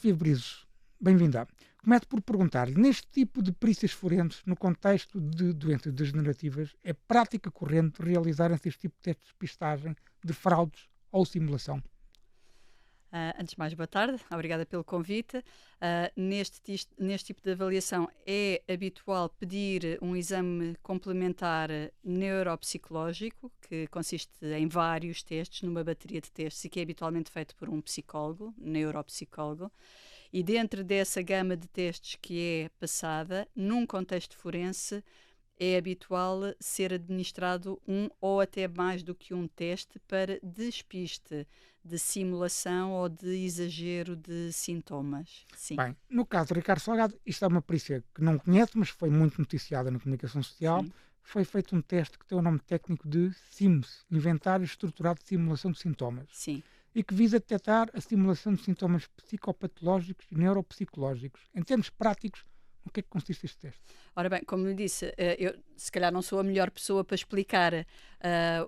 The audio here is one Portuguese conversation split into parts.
Sofia Brizos, bem-vinda. Começo por perguntar-lhe, neste tipo de perícias forenses, no contexto de doenças degenerativas, é prática corrente realizarem-se este tipo de testes de despistagem de fraudes ou simulação? Antes de mais, boa tarde, obrigada pelo convite. Neste tipo de avaliação é habitual pedir um exame complementar neuropsicológico, que consiste em vários testes, numa bateria de testes, e que é habitualmente feito por um psicólogo, neuropsicólogo. E dentro dessa gama de testes que é passada, num contexto forense, é habitual ser administrado um ou até mais do que um teste para despiste de simulação ou de exagero de sintomas. Sim, Bem, no caso de Ricardo Salgado, isto é uma perícia que não conheço, mas foi muito noticiada na comunicação social. sim, Foi feito um teste que tem o nome técnico de SIMS, Inventário Estruturado de Simulação de Sintomas, sim. e que visa detectar a simulação de sintomas psicopatológicos e neuropsicológicos. Em termos práticos, no que é que consiste este teste? Ora bem, como lhe disse, eu se calhar não sou a melhor pessoa para explicar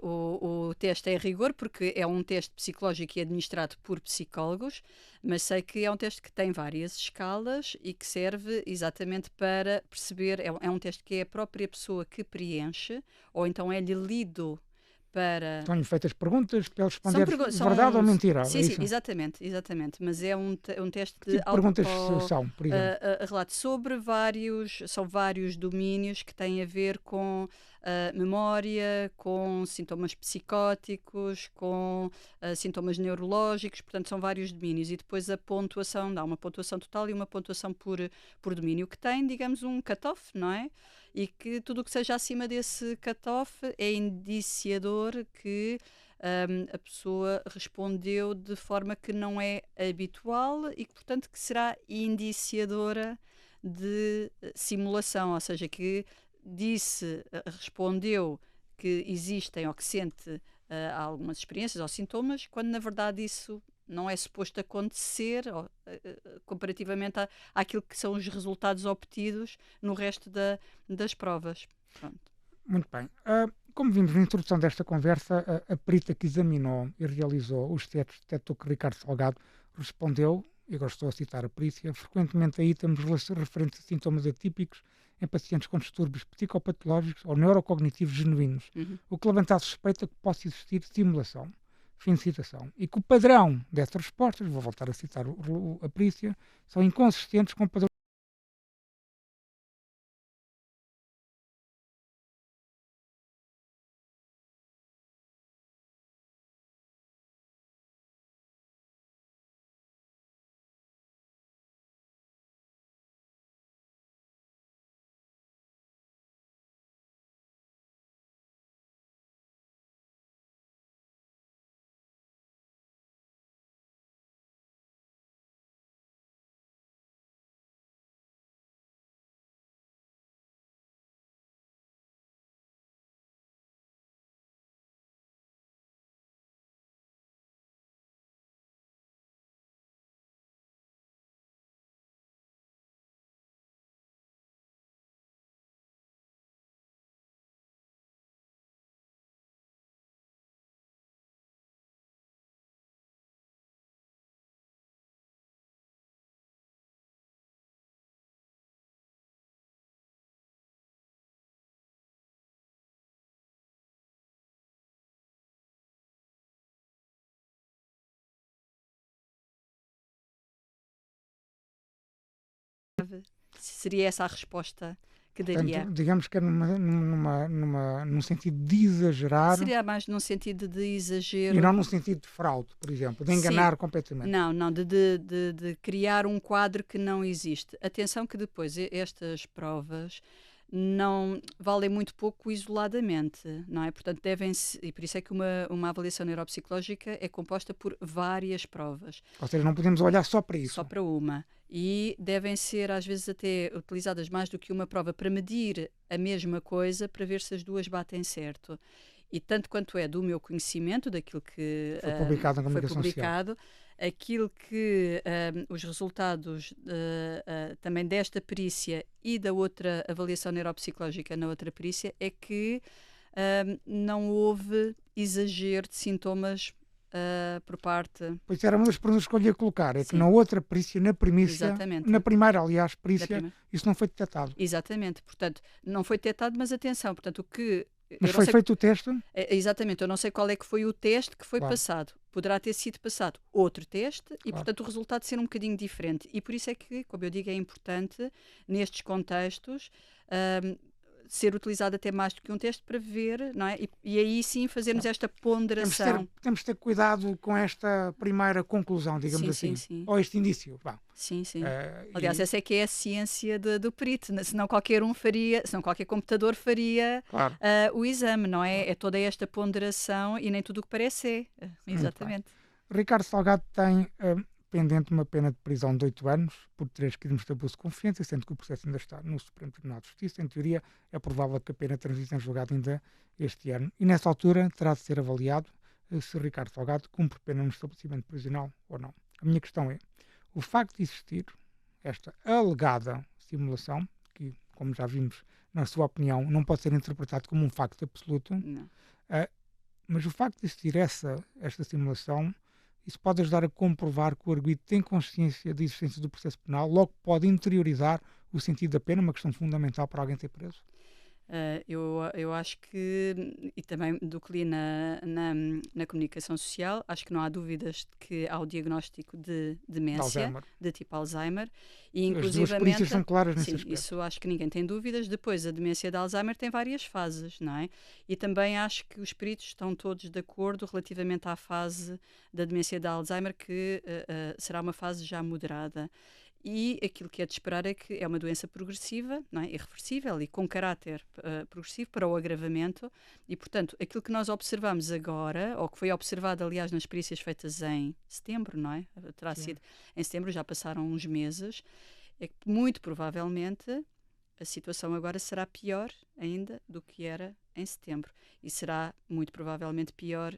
o teste em rigor, porque é um teste psicológico e administrado por psicólogos, mas sei que é um teste que tem várias escalas e que serve exatamente para perceber, é um teste que é a própria pessoa que preenche, ou então é-lhe lido para. São-lhe feitas perguntas para ele São responder perguntas, verdade ou mentira, sim, é sim, isso? exatamente, exatamente, mas é um teste Que de tipo de perguntas são, por exemplo? relato sobre são vários domínios que têm a ver com memória, com sintomas psicóticos, com sintomas neurológicos, portanto são vários domínios e depois a pontuação, dá uma pontuação total e uma pontuação por domínio, que tem, digamos, um cut-off, não é? E que tudo o que seja acima desse cut-off é indiciador que a pessoa respondeu de forma que não é habitual e que, portanto, que será indiciadora de simulação, ou seja, que respondeu que existem ou que sente algumas experiências ou sintomas, quando na verdade isso não é suposto acontecer comparativamente àquilo que são os resultados obtidos no resto das provas. Pronto. Muito bem. Como vimos na introdução desta conversa, a perita que examinou e realizou os testes detectou que Ricardo Salgado respondeu, e agora estou a citar a perícia, frequentemente a itens referentes a sintomas atípicos em pacientes com distúrbios psicopatológicos ou neurocognitivos genuínos, Uhum. o que levanta a suspeita que possa existir simulação. Fim de citação. E que o padrão dessas respostas, vou voltar a citar a perícia, são inconsistentes com o padrão. Seria essa a resposta que Portanto, daria. digamos que é num sentido de exagerar Seria mais num sentido de e exagero. não num sentido de fraude, por exemplo, de Sim. enganar completamente. Não, não, de criar um quadro que não existe. Atenção que depois estas provas não valem muito pouco isoladamente, não é? Portanto, devem-se, e por isso é que uma avaliação neuropsicológica é composta por várias provas, Ou seja, não podemos olhar só para só isso. para uma. E devem ser, às vezes, até utilizadas mais do que uma prova para medir a mesma coisa, para ver se as duas batem certo. E tanto quanto é do meu conhecimento, daquilo que Foi publicado na foi comunicação social. publicado, aquilo que os resultados também desta perícia e da outra avaliação neuropsicológica na outra perícia é que não houve exagero de sintomas por parte... Pois era uma das perguntas que eu lhe ia colocar, é que Sim, na outra perícia, na primícia, exatamente. na primeira, aliás, Da perícia, prima- isso não foi detectado. Exatamente. Portanto, não foi detectado, mas atenção, portanto, o que... Mas Eu não foi sei, feito o teste? exatamente, eu não sei qual é que foi o teste que foi Claro, passado. Poderá ter sido passado outro teste e, claro. portanto, o resultado ser um bocadinho diferente. E por isso é que, como eu digo, é importante, nestes contextos, ahm, ser utilizado até mais do que um teste para ver, não é? E aí sim fazermos esta ponderação. Temos de ter cuidado com esta primeira conclusão, digamos Sim, sim, assim, sim. ou este indício. Bom, Sim, sim. Aliás, e, essa é que é a ciência do perito, senão qualquer um faria, senão qualquer computador faria claro, o exame, não é? claro, É toda esta ponderação e nem tudo o que parece é. muito bem. Exatamente. Ricardo Salgado tem pendente uma pena de prisão de 8 anos por 3 crimes de abuso de confiança, sendo que o processo ainda está no Supremo Tribunal de Justiça. Em teoria, é provável que a pena transite em julgado ainda este ano. E nessa altura terá de ser avaliado se Ricardo Salgado cumpre pena no estabelecimento prisional ou não. A minha questão é, o facto de existir esta alegada simulação, que, como já vimos, na sua opinião, não pode ser interpretado como um facto absoluto, Não. mas o facto de existir esta simulação, isso pode ajudar a comprovar que o arguido tem consciência da existência do processo penal, logo pode interiorizar o sentido da pena, uma questão fundamental para alguém ser preso. Eu acho que, e também do que li na comunicação social, acho que não há dúvidas de que há o diagnóstico de De demência, Alzheimer. de tipo Alzheimer, e As duas perícias são inclusivamente, claras nesse sim, aspecto. isso acho que ninguém tem dúvidas. Depois, a demência de Alzheimer tem várias fases, não é? E também acho que os peritos estão todos de acordo relativamente à fase da demência de Alzheimer, que será uma fase já moderada. E aquilo que é de esperar é que é uma doença progressiva, não é? Irreversível e com caráter progressivo para o agravamento. E, portanto, aquilo que nós observamos agora, ou que foi observado, aliás, nas perícias feitas em setembro, não é? Terá Sim. sido em setembro, já passaram uns meses, é que muito provavelmente a situação agora será pior ainda do que era em setembro. E será muito provavelmente pior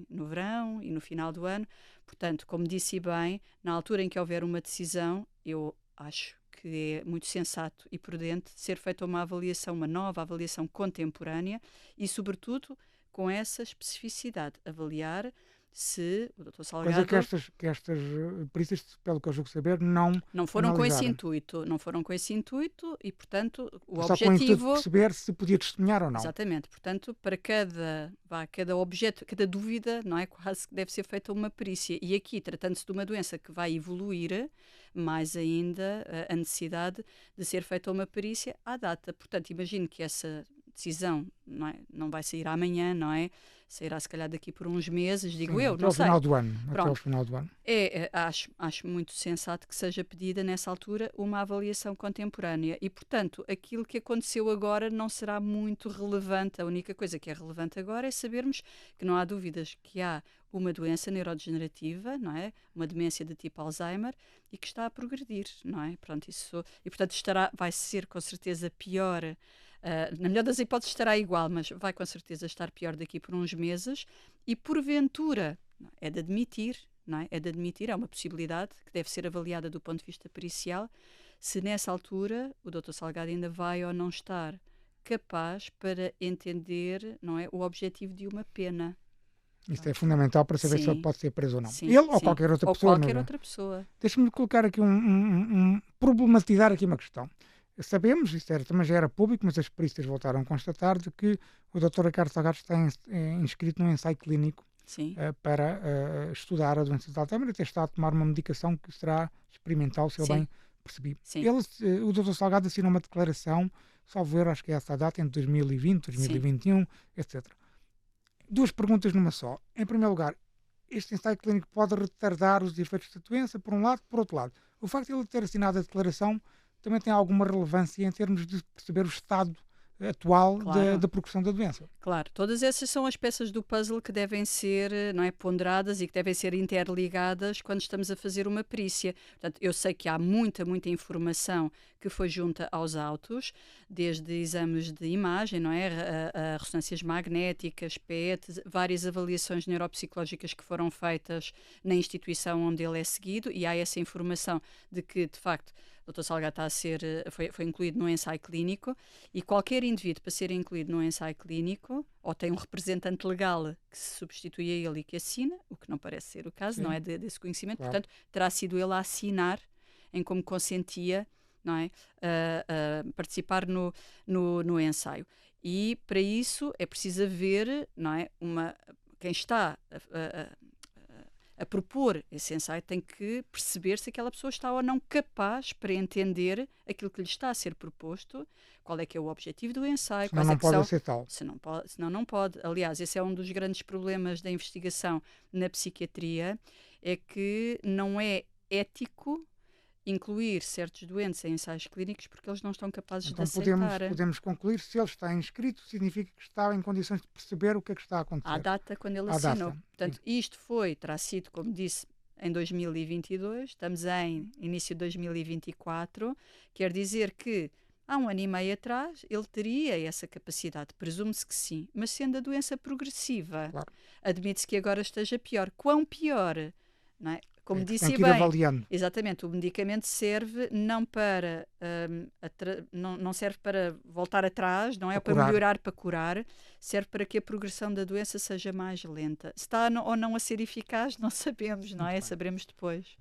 no verão e no final do ano. Portanto, como disse bem, na altura em que houver uma decisão, eu acho que é muito sensato e prudente ser feita uma avaliação, uma nova avaliação contemporânea e, sobretudo, com essa especificidade, avaliar se o Dr. Coisa Salgado que estas perícias, pelo que eu julgo saber, não não foram com esse analisaram. intuito, não foram com esse intuito e, portanto, o Só com o intuito de objetivo... perceber se podia testemunhar ou não. Exatamente, portanto, para cada objeto, cada dúvida, não é? Quase que deve ser feita uma perícia. E aqui, tratando-se de uma doença que vai evoluir, mais ainda a necessidade de ser feita uma perícia à data. Portanto, imagino que essa decisão não vai sair amanhã, não é? Sairá se calhar daqui por uns meses, digo Sim, eu, até não ao sei. final do ano. Até ao Pronto. final do ano. Acho muito sensato que seja pedida nessa altura uma avaliação contemporânea e, portanto, aquilo que aconteceu agora não será muito relevante. A única coisa que é relevante agora é sabermos que não há dúvidas que há uma doença neurodegenerativa, não é? Uma demência de tipo Alzheimer e que está a progredir, não é? Pronto, e portanto vai ser com certeza pior. Na melhor das hipóteses estará igual, mas vai com certeza estar pior daqui por uns meses e porventura é de admitir, não é? É de admitir, é uma possibilidade que deve ser avaliada do ponto de vista pericial, se nessa altura o Dr. Salgado ainda vai ou não estar capaz para entender, não é, o objetivo de uma pena. Isto é fundamental para saber se ele Sim, pode ser preso ou não. sim, Ele ou sim. qualquer outra Ou pessoa. qualquer outra pessoa. Deixa-me colocar aqui problematizar aqui uma questão. Sabemos, isto também já era público, mas as perícias voltaram a constatar de que o Dr. Ricardo Salgado está inscrito num ensaio clínico Sim, para estudar a doença de Alzheimer e até está a tomar uma medicação que será experimental, se eu sim, bem percebi. sim, O Dr. Salgado assinou uma declaração, salvo erro, acho que é essa a data, entre 2020, sim. 2021, etc. Duas perguntas numa só. Em primeiro lugar, este ensaio clínico pode retardar os efeitos da doença, por um lado, por outro lado. O facto de ele ter assinado a declaração também tem alguma relevância em termos de perceber o estado atual Claro. da progressão da doença. Claro, todas essas são as peças do puzzle que devem ser, não é, ponderadas e que devem ser interligadas quando estamos a fazer uma perícia. Portanto, eu sei que há muita informação que foi junta aos autos, desde exames de imagem, não é, a ressonâncias magnéticas, PET, várias avaliações neuropsicológicas que foram feitas na instituição onde ele é seguido e há essa informação de que, de facto, o Dr. Salgado está a ser, foi incluído no ensaio clínico, e qualquer indivíduo para ser incluído no ensaio clínico, ou tem um representante legal que se substitui a ele e que assina, o que não parece ser o caso, Sim. não é desse conhecimento, Claro. portanto, terá sido ele a assinar em como consentia, não é, a participar no ensaio. E para isso é preciso haver, não é, quem está a propor esse ensaio tem que perceber se aquela pessoa está ou não capaz para entender aquilo que lhe está a ser proposto, qual é que é o objetivo do ensaio, Senão quais não é que pode são. aceitá-lo. Senão não pode. Aliás, esse é um dos grandes problemas da investigação na psiquiatria, é que não é ético incluir certos doentes em ensaios clínicos porque eles não estão capazes de Então aceitar. podemos concluir, se ele está inscrito, significa que está em condições de perceber o que é que está a acontecer. À data quando ele À assinou. data, Portanto, isto terá sido, como disse, em 2022, estamos em início de 2024, quer dizer que há 1 ano e meio atrás ele teria essa capacidade, presume-se que sim, mas sendo a doença progressiva, Claro. admite-se que agora esteja pior. Quão pior? Não é? Como Tem disse que ir bem, avaliando. exatamente, o medicamento serve não para não serve para voltar atrás, não é Para para curar. melhorar, para curar, serve para que a progressão da doença seja mais lenta. Se está ou não a ser eficaz, não sabemos, não Muito é? bem. Saberemos depois.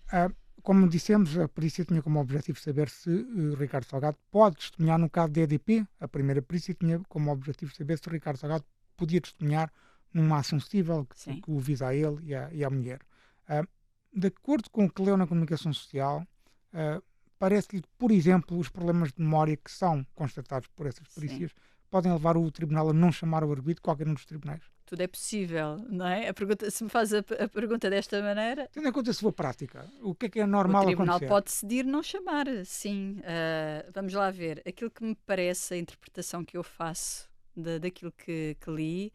Como dissemos, a perícia tinha como objetivo saber se Ricardo Salgado pode testemunhar no caso de EDP. A primeira perícia tinha como objetivo saber se Ricardo Salgado podia testemunhar numa ação civil Sim. que o visa a ele e à mulher. De acordo com o que leu na comunicação social, parece-lhe, por exemplo, os problemas de memória que são constatados por essas perícias podem levar o tribunal a não chamar o arguido qualquer um dos tribunais. Tudo é possível, não é? Se me faz a pergunta desta maneira, Tendo em conta a sua prática, o que é normal o tribunal acontecer? pode decidir não chamar, sim. Vamos lá ver. Aquilo que me parece, a interpretação que eu faço daquilo que li,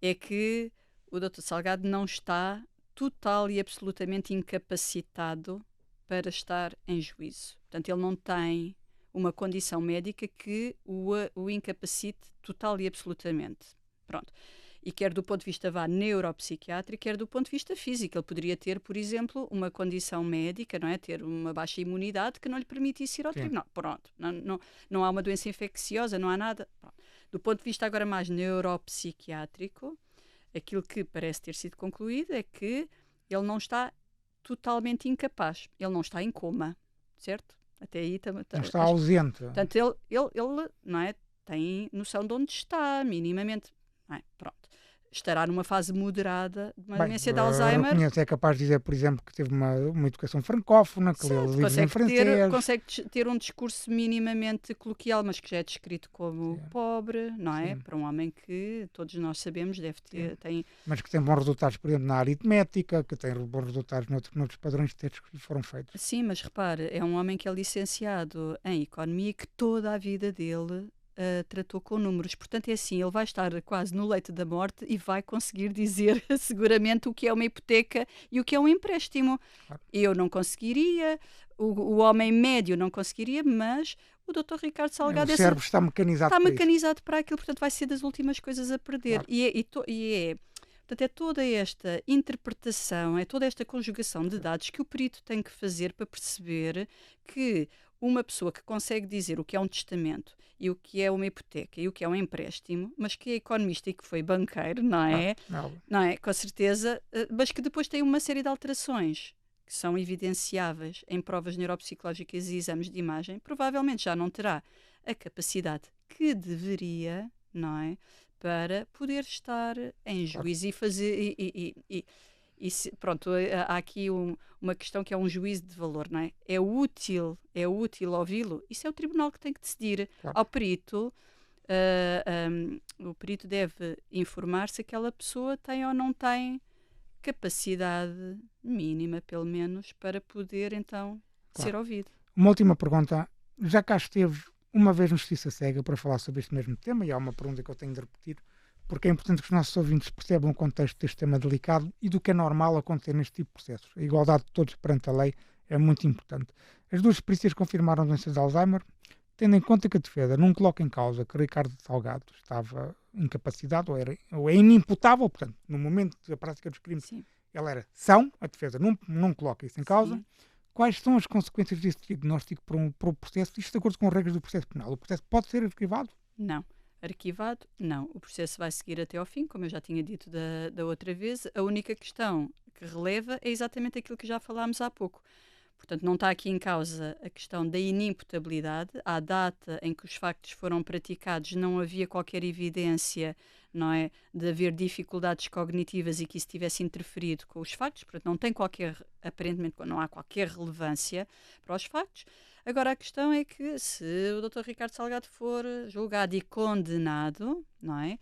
é que o Dr. Salgado não está total e absolutamente incapacitado para estar em juízo. Portanto, ele não tem uma condição médica que o incapacite total e absolutamente. Pronto. E quer do ponto de vista neuropsiquiátrico, quer do ponto de vista físico. Ele poderia ter, por exemplo, uma condição médica, não é? Ter uma baixa imunidade que não lhe permitisse ir ao tribunal. Pronto. Não há uma doença infecciosa, não há nada. Pronto. Do ponto de vista agora mais neuropsiquiátrico, aquilo que parece ter sido concluído é que ele não está totalmente incapaz. Ele não está em coma, certo? Até aí não está ausente. Portanto, ele não é, tem noção de onde está, minimamente. Não é? Pronto. Estará numa fase moderada de uma demência de Alzheimer. É capaz de dizer, por exemplo, que teve uma educação francófona, que leu livros em francês. Consegue ter um discurso minimamente coloquial, mas que já é descrito como pobre, não é? Para um homem que todos nós sabemos deve ter... Mas que tem bons resultados, por exemplo, na aritmética, que tem bons resultados noutros padrões de textos que lhe foram feitos. Sim, mas repare, é um homem que é licenciado em Economia e que toda a vida dele... tratou com números, portanto é assim, ele vai estar quase no leito da morte e vai conseguir dizer seguramente o que é uma hipoteca e o que é um empréstimo. Claro. Eu não conseguiria, o homem médio não conseguiria, mas o Dr. Ricardo Salgado... O cérebro está mecanizado para aquilo, portanto vai ser das últimas coisas a perder. Claro. Portanto, é toda esta interpretação, é toda esta conjugação de dados que o perito tem que fazer para perceber que uma pessoa que consegue dizer o que é um testamento e o que é uma hipoteca e o que é um empréstimo, mas que é economista e que foi banqueiro, não é? Não é? Com certeza, mas que depois tem uma série de alterações que são evidenciáveis em provas neuropsicológicas e exames de imagem, provavelmente já não terá a capacidade que deveria, não é? Para poder estar em juízo e fazer... pronto, há aqui uma questão que é um juízo de valor, não é? É útil ouvi-lo? Isso é o tribunal que tem que decidir. Claro. Ao perito, o perito deve informar se aquela pessoa tem ou não tem capacidade mínima, pelo menos, para poder, então, ser ouvido. Uma última pergunta. Já cá esteve uma vez no Justiça Cega para falar sobre este mesmo tema, e há uma pergunta que eu tenho de repetir, porque é importante que os nossos ouvintes percebam o contexto deste tema delicado e do que é normal acontecer neste tipo de processos. A igualdade de todos perante a lei é muito importante. As duas perícias confirmaram a doença de Alzheimer, tendo em conta que a defesa não coloca em causa que Ricardo Salgado estava incapacitado ou é inimputável, portanto, no momento da prática dos crimes, Sim. ele era são, a defesa não coloca isso em causa. Sim. Quais são as consequências desse diagnóstico para o processo, isto de acordo com as regras do processo penal? O processo pode ser arquivado? Não. Arquivado, não. O processo vai seguir até ao fim, como eu já tinha dito da outra vez. A única questão que releva é exatamente aquilo que já falámos há pouco. Portanto, não está aqui em causa a questão da inimputabilidade. À data em que os factos foram praticados, não havia qualquer evidência, não é, de haver dificuldades cognitivas e que isso tivesse interferido com os factos. Portanto, não tem qualquer, aparentemente, não há qualquer relevância para os factos. Agora, a questão é que se o Dr. Ricardo Salgado for julgado e condenado, não é?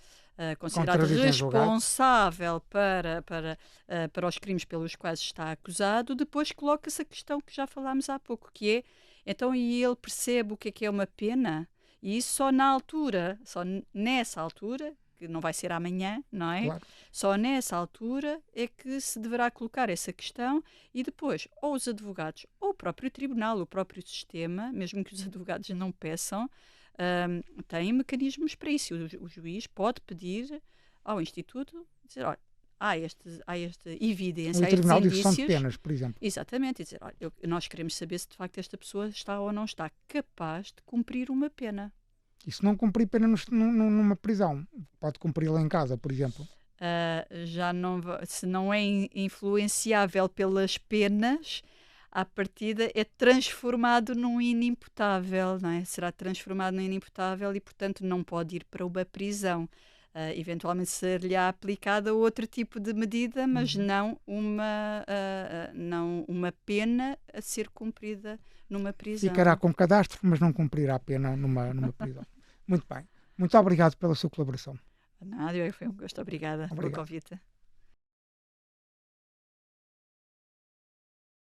Considerado responsável para os crimes pelos quais está acusado, depois coloca-se a questão que já falámos há pouco, que é, então, e ele percebe o que é uma pena? E isso só na altura, só nessa altura, que não vai ser amanhã, não é? Claro. Só nessa altura é que se deverá colocar essa questão e depois, ou os advogados, ou o próprio tribunal, o próprio sistema, mesmo que os advogados não peçam, têm mecanismos para isso. O juiz pode pedir ao Instituto, dizer, olha, há esta evidência, O há estes Tribunal de Execução de indícios. Penas, por exemplo. Exatamente, e dizer, olha, nós queremos saber se de facto esta pessoa está ou não está capaz de cumprir uma pena. E se não cumprir pena numa prisão, pode cumpri-la em casa, por exemplo. Já não, se não é influenciável pelas penas, à partida é transformado num inimputável, não é? Será transformado num inimputável e, portanto, não pode ir para uma prisão. Eventualmente ser-lhe-á aplicada outro tipo de medida, mas não uma pena a ser cumprida numa prisão. Ficará com cadastro, mas não cumprirá a pena numa prisão. Muito bem. Muito obrigado pela sua colaboração. Nada, foi um gosto. Obrigada pelo convite.